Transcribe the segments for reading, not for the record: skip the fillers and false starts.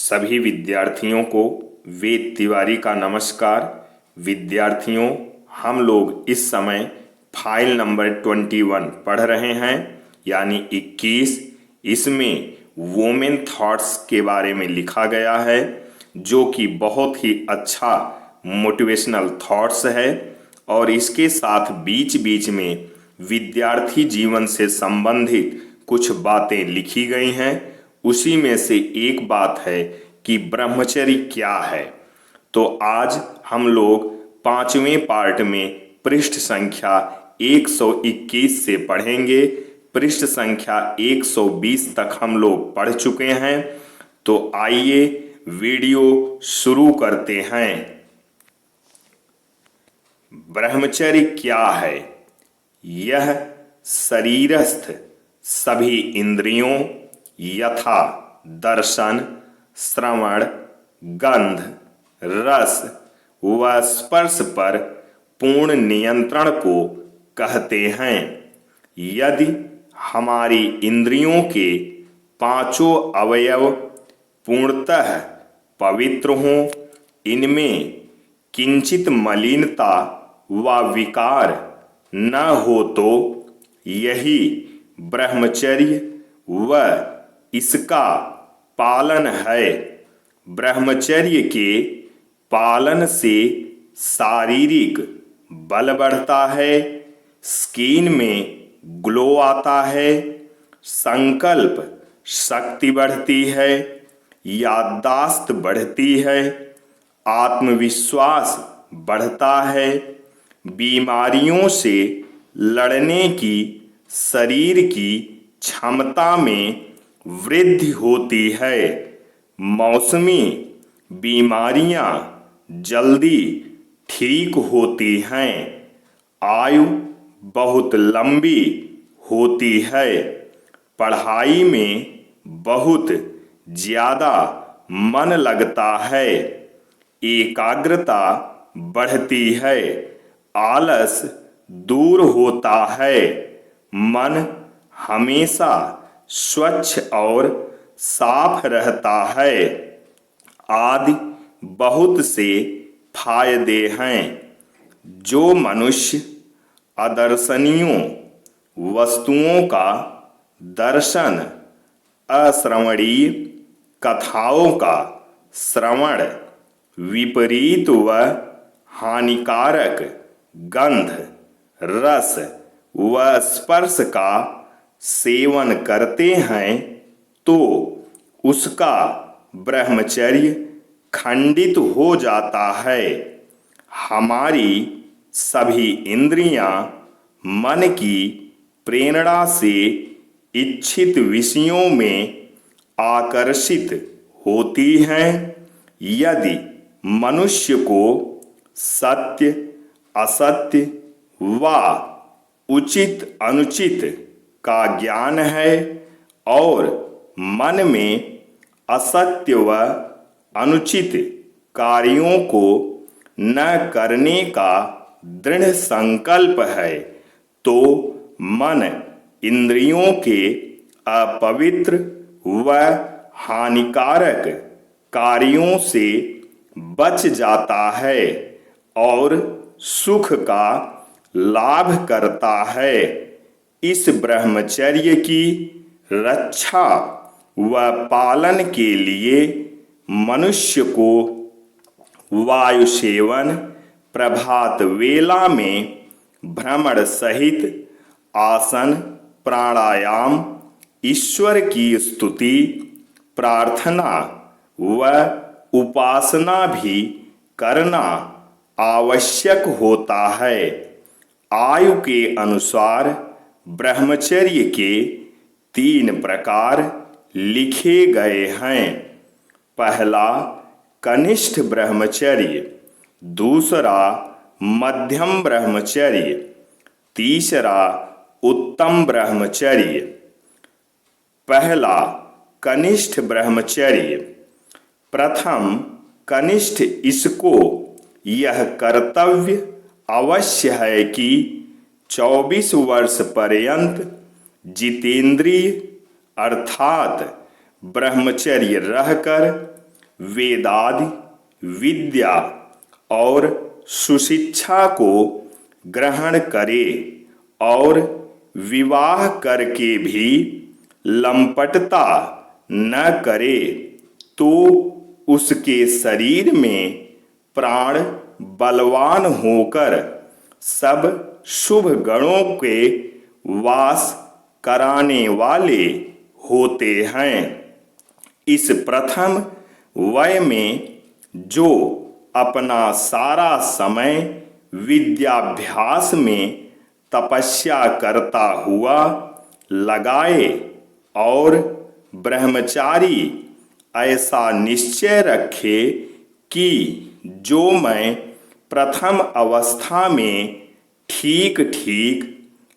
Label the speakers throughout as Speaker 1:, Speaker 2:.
Speaker 1: सभी विद्यार्थियों को वेद तिवारी का नमस्कार। विद्यार्थियों, हम लोग इस समय फाइल नंबर 21 पढ़ रहे हैं, यानी 21। इसमें वोमेन थॉट्स के बारे में लिखा गया है, जो कि बहुत ही अच्छा मोटिवेशनल थॉट्स है। और इसके साथ बीच बीच में विद्यार्थी जीवन से संबंधित कुछ बातें लिखी गई हैं। उसी में से एक बात है कि ब्रह्मचर्य क्या है। तो आज हम लोग 5वें पार्ट में पृष्ठ संख्या 121 से पढ़ेंगे। पृष्ठ संख्या 120 तक हम लोग पढ़ चुके हैं। तो आइए वीडियो शुरू करते हैं। ब्रह्मचर्य क्या है? यह शरीरस्थ सभी इंद्रियों यथा दर्शन, श्रवण, गंध, रस व स्पर्श पर पूर्ण नियंत्रण को कहते हैं। यदि हमारी इंद्रियों के पांचों अवयव पूर्णतः पवित्र हों, इनमें किंचित मलिनता व विकार न हो, तो यही ब्रह्मचर्य व इसका पालन है। ब्रह्मचर्य के पालन से शारीरिक बल बढ़ता है, स्किन में ग्लो आता है, संकल्प शक्ति बढ़ती है, याददाश्त बढ़ती है, आत्मविश्वास बढ़ता है, बीमारियों से लड़ने की शरीर की क्षमता में वृद्धि होती है, मौसमी बीमारियां जल्दी ठीक होती हैं, आयु बहुत लंबी होती है, पढ़ाई में बहुत ज़्यादा मन लगता है, एकाग्रता बढ़ती है, आलस दूर होता है, मन हमेशा स्वच्छ और साफ रहता है, आदि बहुत से फायदे हैं। जो मनुष्य अदर्शनीयों वस्तुओं का दर्शन, अश्रवणीय कथाओं का श्रवण, विपरीत व हानिकारक गंध, रस व स्पर्श का सेवन करते हैं, तो उसका ब्रह्मचर्य खंडित हो जाता है। हमारी सभी इंद्रियां मन की प्रेरणा से इच्छित विषयों में आकर्षित होती हैं। यदि मनुष्य को सत्य, असत्य व उचित अनुचित का ज्ञान है और मन में असत्य व अनुचित कार्यों को न करने का दृढ़ संकल्प है, तो मन इंद्रियों के अपवित्र व हानिकारक कार्यों से बच जाता है और सुख का लाभ करता है। इस ब्रह्मचर्य की रक्षा व पालन के लिए मनुष्य को वायु सेवन, प्रभात वेला में भ्रमण सहित आसन, प्राणायाम, ईश्वर की स्तुति, प्रार्थना व उपासना भी करना आवश्यक होता है। आयु के अनुसार ब्रह्मचर्य के 3 प्रकार लिखे गए हैं। पहला कनिष्ठ ब्रह्मचर्य, दूसरा मध्यम ब्रह्मचर्य, तीसरा उत्तम ब्रह्मचर्य। पहला कनिष्ठ ब्रह्मचर्य। प्रथम कनिष्ठ, इसको यह कर्तव्य अवश्य है कि 24 वर्ष पर्यंत जितेंद्रिय अर्थात ब्रह्मचर्य रहकर वेदादि विद्या और सुशिक्षा को ग्रहण करे और विवाह करके भी लंपटता न करे तो उसके शरीर में प्राण बलवान होकर सब शुभ गणों के वास कराने वाले होते हैं। इस प्रथम वय में जो अपना सारा समय विद्याभ्यास में तपस्या करता हुआ लगाए और ब्रह्मचारी ऐसा निश्चय रखे कि जो मैं प्रथम अवस्था में ठीक ठीक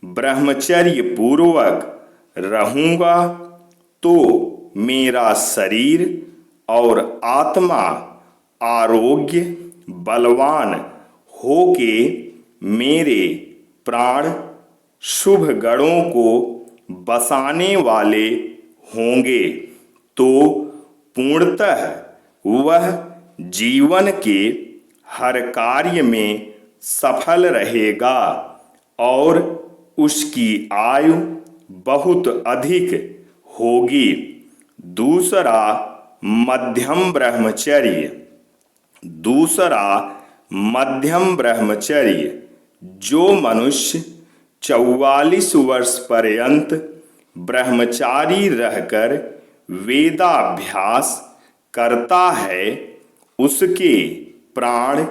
Speaker 1: ब्रह्मचर्य पूर्वक रहूँगा तो मेरा शरीर और आत्मा आरोग्य बलवान होके मेरे प्राण शुभ गणों को बसाने वाले होंगे तो पूर्णतः वह जीवन के हर कार्य में सफल रहेगा और उसकी आयु बहुत अधिक होगी। दूसरा मध्यम ब्रह्मचर्य जो मनुष्य 44 वर्ष पर्यंत ब्रह्मचारी रहकर वेदाभ्यास करता है उसके प्राण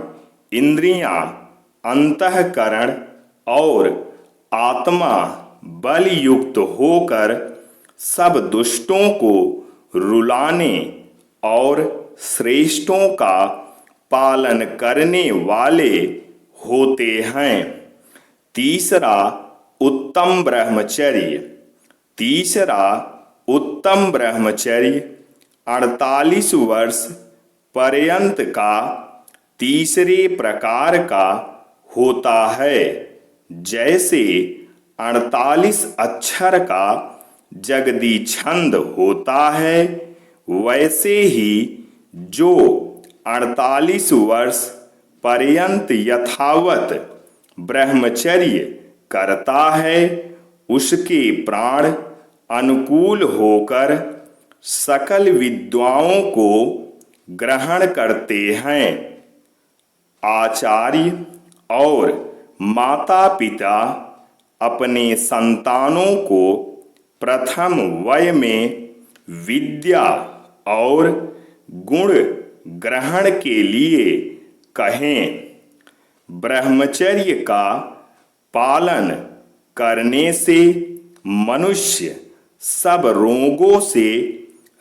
Speaker 1: इंद्रियां अंतःकरण और आत्मा बल युक्त होकर सब दुष्टों को रुलाने और श्रेष्ठों का पालन करने वाले होते हैं। तीसरा उत्तम ब्रह्मचर्य 48 वर्ष पर्यंत का तीसरे प्रकार का होता है। जैसे 48 अक्षर का जगदी छंद होता है वैसे ही जो 48 वर्ष पर्यंत यथावत ब्रह्मचर्य करता है उसके प्राण अनुकूल होकर सकल विद्याओं को ग्रहण करते हैं। आचार्य और माता पिता अपने संतानों को प्रथम वय में विद्या और गुण ग्रहण के लिए कहें। ब्रह्मचर्य का पालन करने से मनुष्य सब रोगों से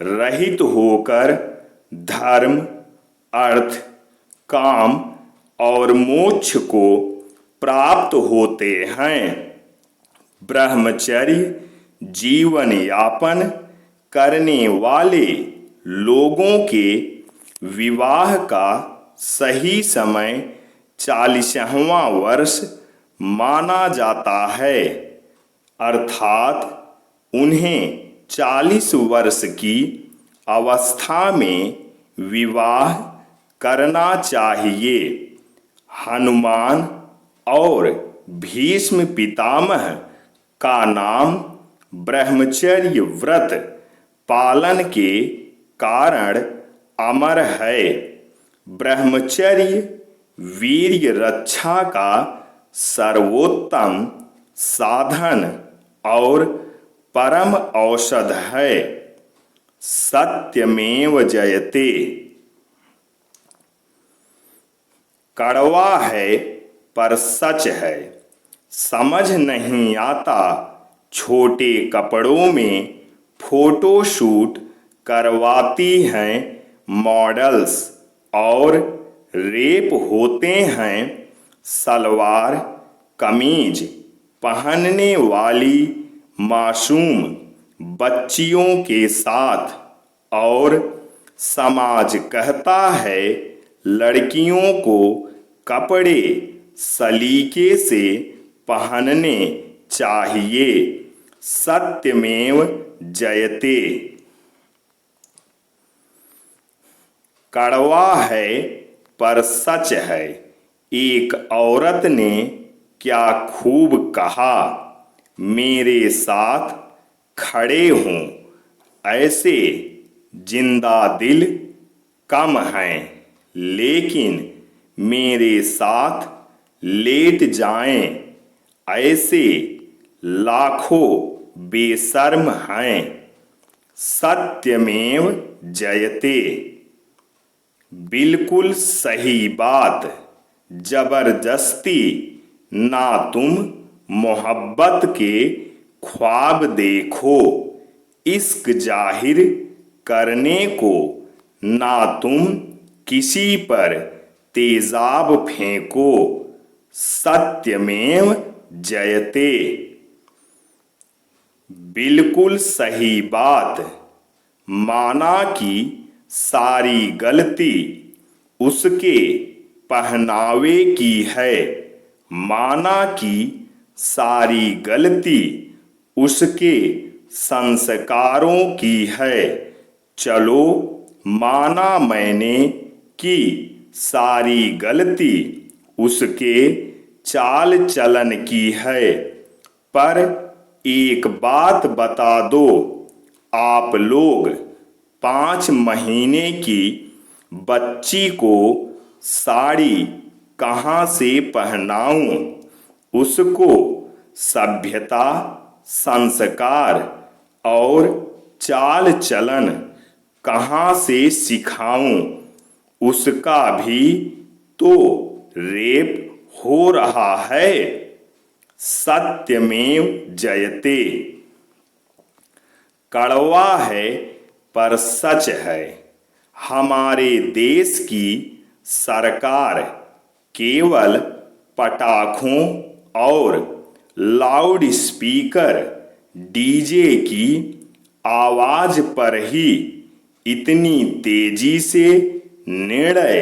Speaker 1: रहित होकर धर्म अर्थ काम और मोक्ष को प्राप्त होते हैं। ब्रह्मचर्य जीवन यापन करने वाले लोगों के विवाह का सही समय 40वां वर्ष माना जाता है अर्थात उन्हें 40 वर्ष की अवस्था में विवाह करना चाहिए। हनुमान और भीष्म पितामह का नाम ब्रह्मचर्य व्रत पालन के कारण अमर है। ब्रह्मचर्य वीर्य रक्षा का सर्वोत्तम साधन और परम औषध है। सत्यमेव जयते। कड़वा है पर सच है। समझ नहीं आता छोटे कपड़ों में फोटो शूट करवाती हैं मॉडल्स और रेप होते हैं सलवार कमीज पहनने वाली मासूम बच्चियों के साथ और समाज कहता है लड़कियों को कपड़े सलीके से पहनने चाहिए। सत्यमेव जयते। कड़वा है पर सच है, एक औरत ने क्या खूब कहा, मेरे साथ खड़े हों ऐसे जिंदा दिल कम हैं, लेकिन मेरे साथ लेट जाएं ऐसे लाखों बेशर्म हैं। सत्यमेव जयते। बिल्कुल सही बात। जबरदस्ती ना तुम मोहब्बत के ख्वाब देखो, इश्क जाहिर करने को ना तुम किसी पर तेजाब फेंको। सत्यमेव जयते। बिल्कुल सही बात। माना कि सारी गलती उसके पहनावे की है, माना कि सारी गलती उसके संस्कारों की है। चलो माना मैंने कि सारी गलती उसके चाल चलन की है, पर एक बात बता दो, आप लोग 5 महीने की बच्ची को साड़ी कहाँ से पहनाऊं, उसको सभ्यता, संस्कार और चाल चलन कहाँ से सिखाऊं, उसका भी तो रेप हो रहा है। सत्यमेव जयते। कड़वा है पर सच है, हमारे देश की सरकार केवल पटाखों और लाउड स्पीकर डीजे की आवाज पर ही इतनी तेजी से निर्णय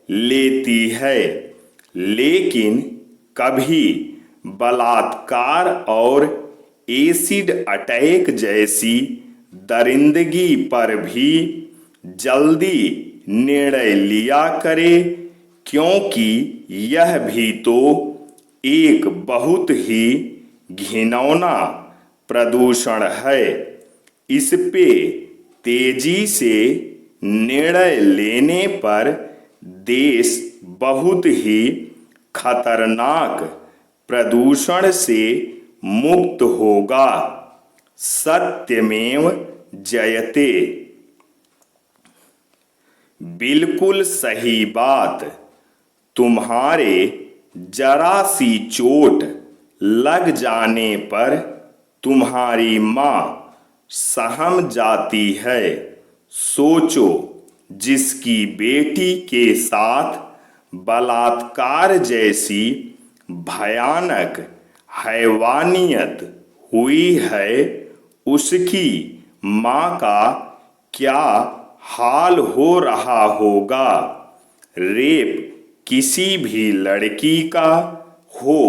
Speaker 1: लेती है, लेकिन कभी बलात्कार और एसिड अटैक जैसी दरिंदगी पर भी जल्दी निर्णय लिया करे, क्योंकि यह भी तो एक बहुत ही घिनौना प्रदूषण है। इस पे तेजी से निर्णय लेने पर देश बहुत ही खतरनाक प्रदूषण से मुक्त होगा। सत्यमेव जयते। बिल्कुल सही बात। तुम्हारे जरा सी चोट लग जाने पर तुम्हारी माँ सहम जाती है। सोचो, जिसकी बेटी के साथ बलात्कार जैसी भयानक हैवानियत हुई है, उसकी माँ का क्या हाल हो रहा होगा। रेप किसी भी लड़की का हो,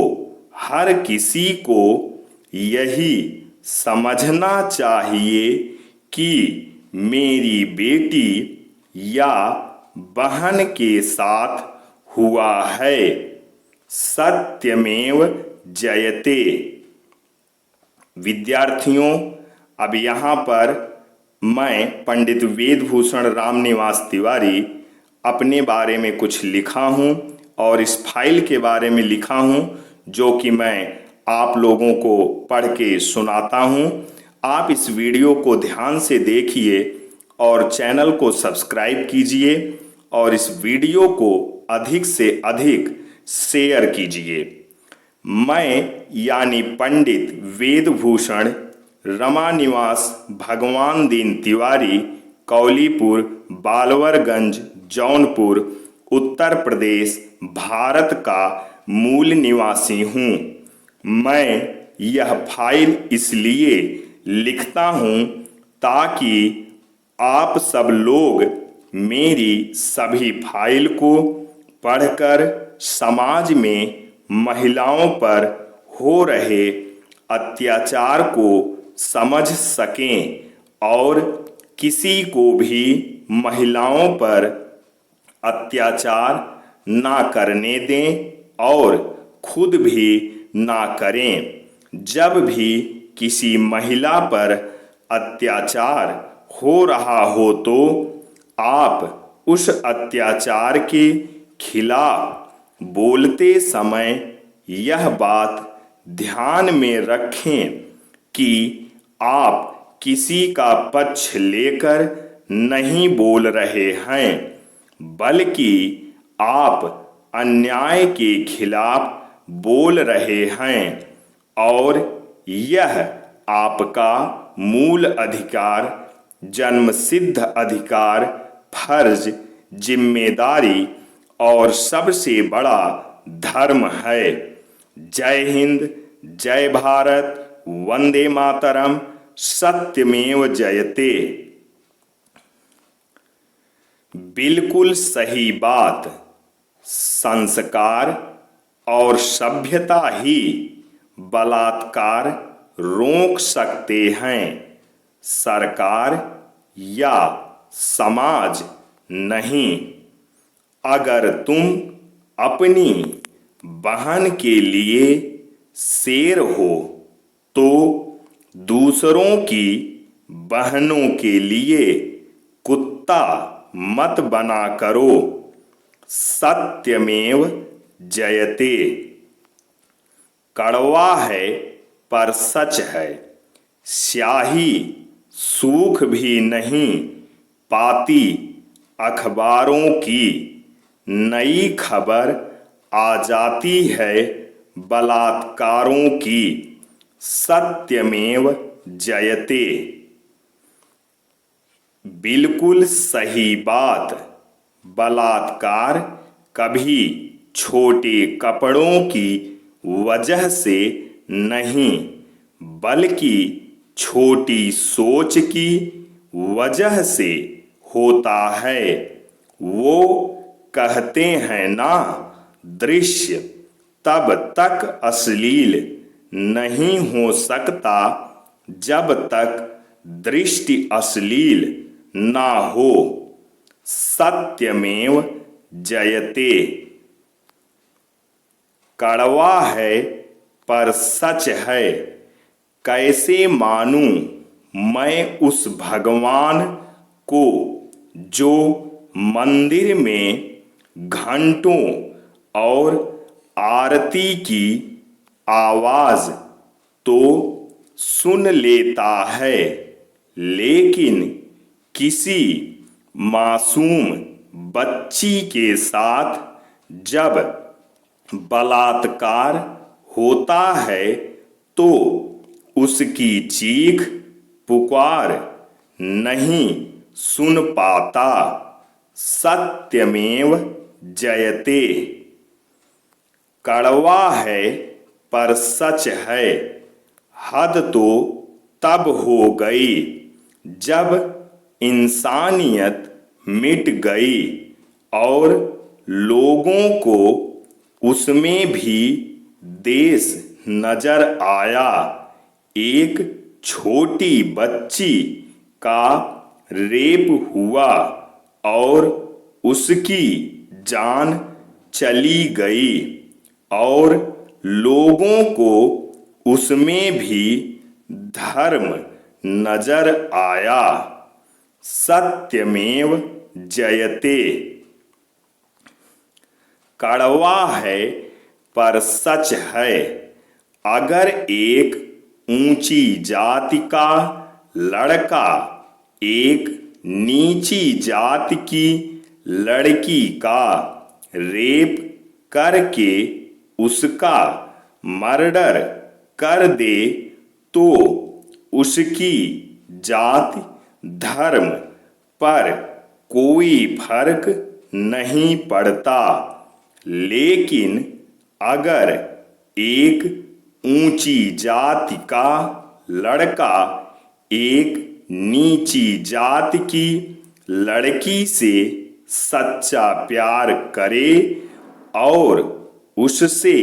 Speaker 1: हर किसी को यही समझना चाहिए कि मेरी बेटी या बहन के साथ हुआ है। सत्यमेव जयते। विद्यार्थियों, अब यहाँ पर मैं पंडित वेदभूषण रामनिवास तिवारी अपने बारे में कुछ लिखा हूँ और इस फाइल के बारे में लिखा हूँ, जो कि मैं आप लोगों को पढ़ के सुनाता हूँ। आप इस वीडियो को ध्यान से देखिए और चैनल को सब्सक्राइब कीजिए और इस वीडियो को अधिक से अधिक शेयर कीजिए। मैं यानी पंडित वेदभूषण रमानिवास भगवान दीन तिवारी, कौलीपुर, बालवरगंज, जौनपुर, उत्तर प्रदेश, भारत का मूल निवासी हूँ। मैं यह फाइल इसलिए लिखता हूँ ताकि आप सब लोग मेरी सभी फाइल को पढ़कर समाज में महिलाओं पर हो रहे अत्याचार को समझ सकें और किसी को भी महिलाओं पर अत्याचार ना करने दें और खुद भी ना करें। जब भी किसी महिला पर अत्याचार हो रहा हो तो आप उस अत्याचार के खिलाफ बोलते समय यह बात ध्यान में रखें कि आप किसी का पक्ष लेकर नहीं बोल रहे हैं, बल्कि आप अन्याय के खिलाफ बोल रहे हैं और यह आपका मूल अधिकार, जन्मसिद्ध अधिकार, फर्ज, जिम्मेदारी और सबसे बड़ा धर्म है। जय हिंद, जय भारत, वंदे मातरम, सत्यमेव जयते। बिल्कुल सही बात। संस्कार और सभ्यता ही बलात्कार रोक सकते हैं, सरकार या समाज नहीं। अगर तुम अपनी बहन के लिए शेर हो तो दूसरों की बहनों के लिए कुत्ता मत बना करो। सत्यमेव जयते। कड़वा है पर सच है। स्याही सूख भी नहीं पाती अखबारों की। नई खबर आ जाती है बलात्कारों की। सत्यमेव जयते। बिल्कुल सही बात। बलात्कार कभी छोटे कपड़ों की वजह से नहीं, बल्कि छोटी सोच की वजह से होता है। वो कहते हैं ना, दृश्य तब तक अश्लील नहीं हो सकता जब तक दृष्टि अश्लील ना हो। सत्यमेव जयते। कड़वा है पर सच है। कैसे मानूं मैं उस भगवान को जो मंदिर में घंटों और आरती की आवाज तो सुन लेता है, लेकिन किसी मासूम बच्ची के साथ जब बलात्कार होता है तो उसकी चीख पुकार नहीं सुन पाता। सत्यमेव जयते। कड़वा है पर सच है। हद तो तब हो गई जब इंसानियत मिट गई और लोगों को उसमें भी देश नजर आया। एक छोटी बच्ची का रेप हुआ और उसकी जान चली गई और लोगों को उसमें भी धर्म नजर आया। सत्यमेव जयते। कड़वा है पर सच है। अगर एक ऊंची जाति का लड़का एक नीची जाति की लड़की का रेप करके उसका मर्डर कर दे तो उसकी जाति धर्म पर कोई फर्क नहीं पड़ता। लेकिन अगर एक ऊंची जाति का लड़का एक नीची जाति की लड़की से सच्चा प्यार करे और उससे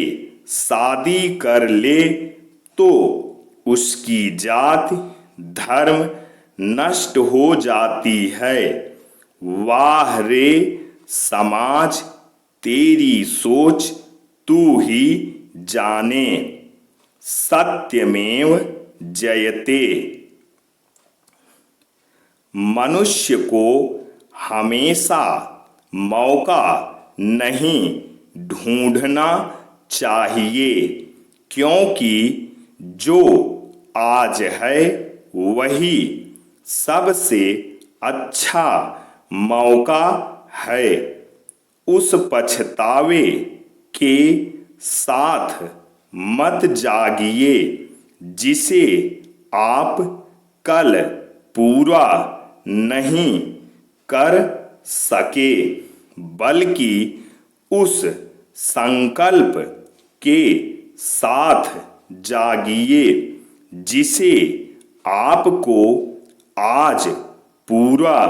Speaker 1: शादी कर ले तो उसकी जाति धर्म नष्ट हो जाती है। वाह रे समाज तेरी सोच तू ही जाने। सत्यमेव जयते। मनुष्य को हमेशा मौका नहीं ढूंढना चाहिए, क्योंकि जो आज है वही सबसे अच्छा मौका है। उस पछतावे के साथ मत जागिए जिसे आप कल पूरा नहीं कर सके, बल्कि उस संकल्प के साथ जागिए जिसे आपको आज पूरा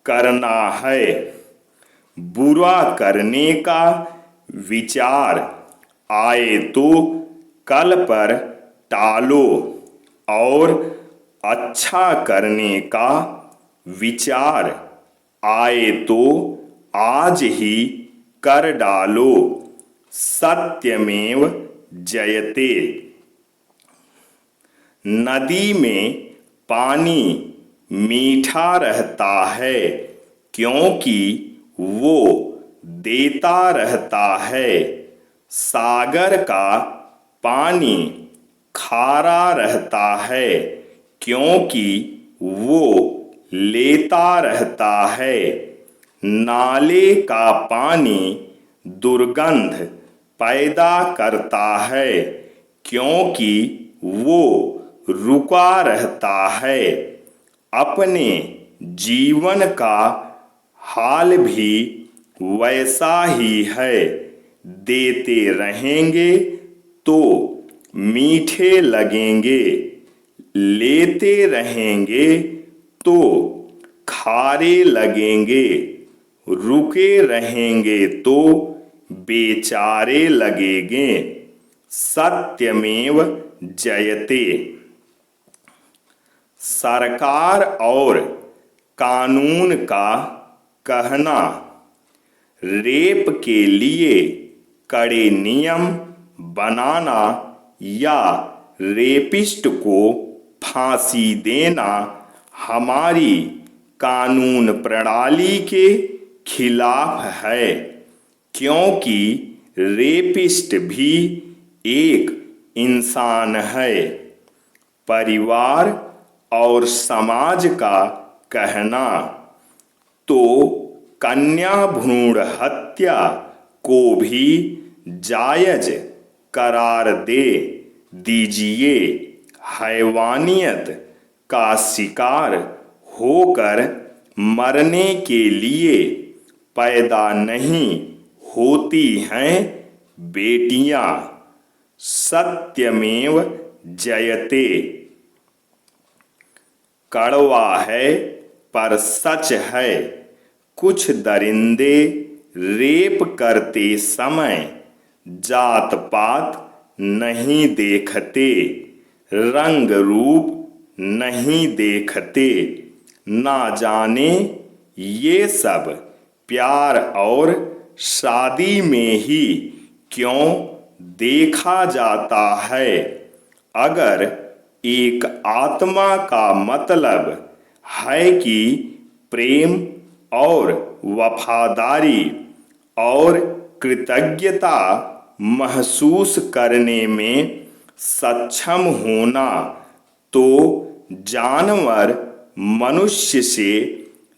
Speaker 1: करना है। बुरा करने का विचार आए तो कल पर टालो और अच्छा करने का विचार आए तो आज ही कर डालो। सत्यमेव जयते। नदी में पानी मीठा रहता है क्योंकि वो देता रहता है। सागर का पानी खारा रहता है क्योंकि वो लेता रहता है। नाले का पानी दुर्गंध पैदा करता है क्योंकि वो रुका रहता है। अपने जीवन का हाल भी वैसा ही है। देते रहेंगे तो मीठे लगेंगे, लेते रहेंगे तो खारे लगेंगे, रुके रहेंगे तो बेचारे लगेंगे। सत्यमेव जयते। सरकार और कानून का कहना रेप के लिए कड़े नियम बनाना या रेपिस्ट को फांसी देना हमारी कानून प्रणाली के खिलाफ है, क्योंकि रेपिस्ट भी एक इंसान है। परिवार और समाज का कहना तो कन्या भ्रूण हत्या को भी जायज करार दे दीजिए। हैवानियत का शिकार होकर मरने के लिए पैदा नहीं होती हैं बेटियां। सत्यमेव जयते। कड़वा है पर सच है, कुछ दरिंदे रेप करते समय जात पात नहीं देखते, रंग रूप नहीं देखते। ना जाने ये सब प्यार और शादी में ही क्यों देखा जाता है। अगर एक आत्मा का मतलब है कि प्रेम और वफादारी और कृतज्ञता महसूस करने में सक्षम होना, तो जानवर मनुष्य से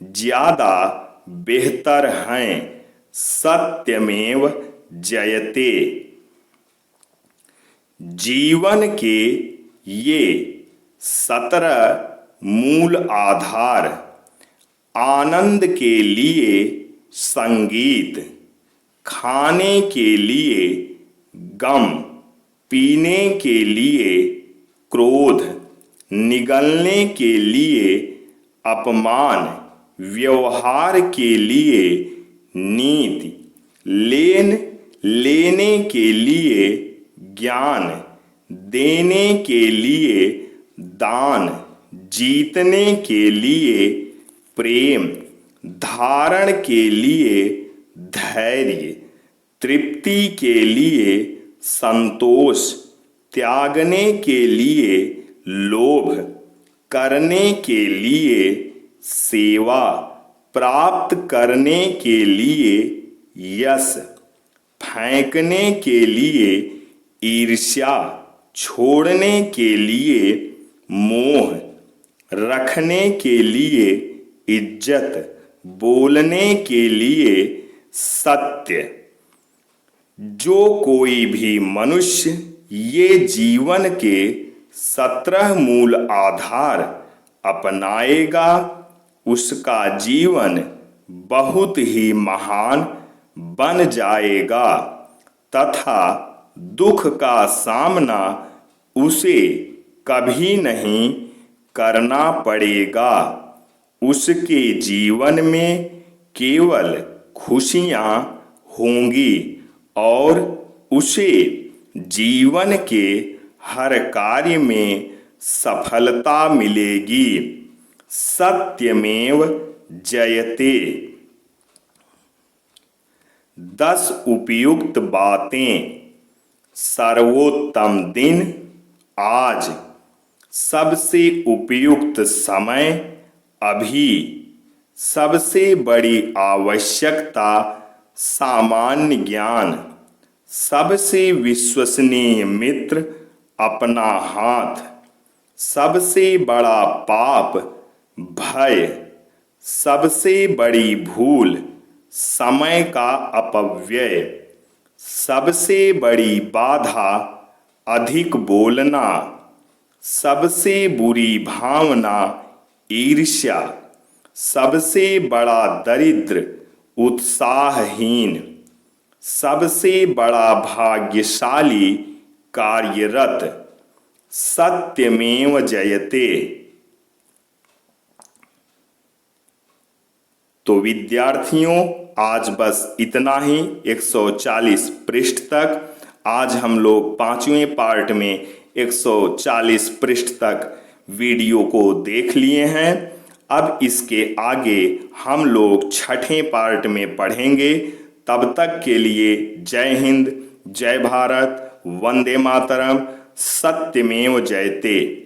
Speaker 1: ज्यादा बेहतर हैं। सत्यमेव जयते। जीवन के ये 17 मूल आधार, आनंद के लिए संगीत, खाने के लिए गम, पीने के लिए क्रोध, निगलने के लिए अपमान, व्यवहार के लिए नीति, लेने के लिए ज्ञान, देने के लिए दान, जीतने के लिए प्रेम, धारण के लिए धैर्य, तृप्ति के लिए संतोष, त्यागने के लिए लोभ, करने के लिए सेवा, प्राप्त करने के लिए यश, फेंकने के लिए ईर्ष्या, छोड़ने के लिए मोह, रखने के लिए इज्जत, बोलने के लिए सत्य। जो कोई भी मनुष्य ये जीवन के 17 मूल आधार अपनाएगा उसका जीवन बहुत ही महान बन जाएगा तथा दुख का सामना उसे कभी नहीं करना पड़ेगा। उसके जीवन में केवल खुशियाँ होंगी और उसे जीवन के हर कार्य में सफलता मिलेगी। सत्यमेव जयते। 10 उपयुक्त बातें। सर्वोत्तम दिन आज। सबसे उपयुक्त समय अभी। सबसे बड़ी आवश्यकता सामान्य ज्ञान। सबसे विश्वसनीय मित्र अपना हाथ। सबसे बड़ा पाप भय। सबसे बड़ी भूल समय का अपव्यय। सबसे बड़ी बाधा अधिक बोलना। सबसे बुरी भावना ईर्ष्या। सबसे बड़ा दरिद्र उत्साहहीन। सबसे बड़ा भाग्यशाली कार्यरत। सत्यमेव जयते। तो विद्यार्थियों आज बस इतना ही 140 पृष्ठ तक। आज हम लोग 5वें पार्ट में 140 पृष्ठ तक वीडियो को देख लिए हैं। अब इसके आगे हम लोग 6ठें पार्ट में पढ़ेंगे। तब तक के लिए जय हिंद, जय भारत, वंदे मातरम, सत्यमेव जयते।